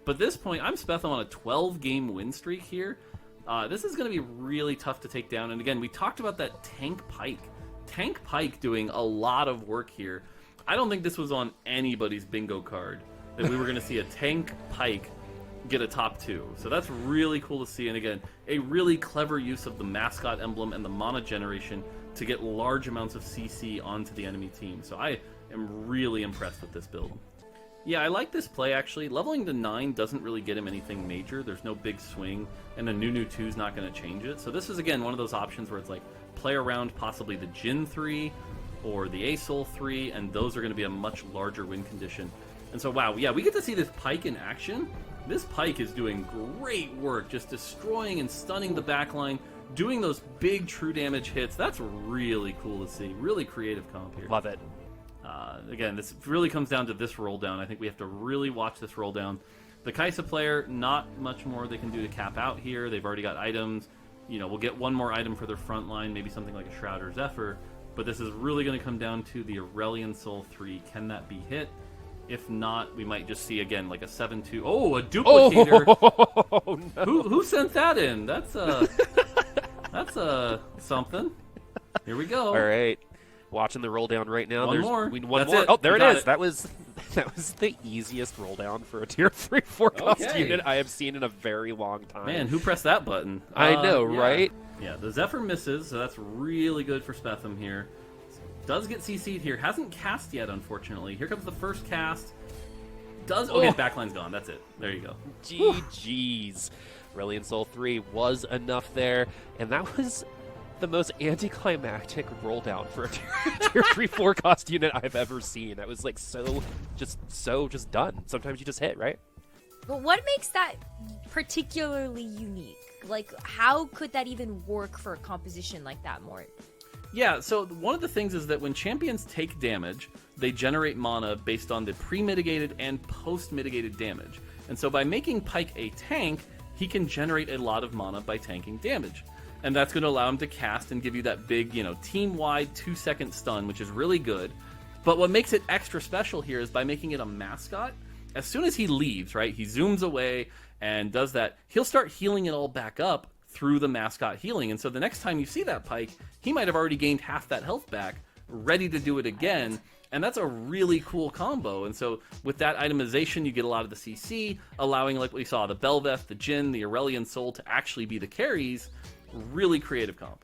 But this point, I'm Spetham on a 12-game win streak here. This is going to be really tough to take down. And again, we talked about that Tank Pike. Tank Pike doing a lot of work here. I don't think this was on anybody's bingo card that we were going to see a Tank Pike get a top 2. So that's really cool to see. And again, a really clever use of the mascot emblem and the mana generation to get large amounts of CC onto the enemy team. So I am really impressed with this build. Yeah, I like this play, actually. Leveling to 9 doesn't really get him anything major. There's no big swing, and a Nunu 2 is not going to change it. So this is, again, one of those options where it's like, play around possibly the Jin 3 or the Asol 3, and those are going to be a much larger win condition. And so, wow, yeah, we get to see this Pike in action. This Pike is doing great work, just destroying and stunning the backline, doing those big true damage hits. That's really cool to see. Really creative comp here. Love it. Again, this really comes down to this roll down. I think we have to really watch this roll down. The Kaisa player, not much more they can do to cap out here. They've already got items. You know, we'll get one more item for their front line, maybe something like a Shroud or Zephyr. But this is really going to come down to the Aurelion Soul 3. Can that be hit? If not, we might just see, again, like a 7-2. Oh, a duplicator! Oh, no. Who sent that in? That's something. Here we go. All right. Watching the roll down right now. One more. One That's more. it. Oh, there We it got is. it. That was the easiest roll down for a tier 3 forecast Okay. unit I have seen in a very long time. Man, who pressed that button? I know, Yeah. right? Yeah, the Zephyr misses, so that's really good for Spetham here. Does get CC'd here. Hasn't cast yet, unfortunately. Here comes the first cast. Okay, backline's gone. That's it. There you go. GG's. Aurelion Soul 3 was enough there, and that was the most anticlimactic roll down for a tier 3 forecast unit I've ever seen. That was like so just done. Sometimes you just hit, right? But what makes that particularly unique? Like, how could that even work for a composition like that, Mort? Yeah, so one of the things is that when champions take damage, they generate mana based on the pre-mitigated and post-mitigated damage. And so by making Pike a tank, he can generate a lot of mana by tanking damage. And that's going to allow him to cast and give you that big, team-wide 2-second stun, which is really good. But what makes it extra special here is by making it a mascot, as soon as he leaves, right, he zooms away and does that, he'll start healing it all back up through the mascot healing. And so the next time you see that Pike, he might have already gained half that health back, ready to do it again. And that's a really cool combo. And so with that itemization, you get a lot of the CC, allowing, like we saw, the Belveth, the Jin, the Aurelion Soul to actually be the carries. Really creative comp.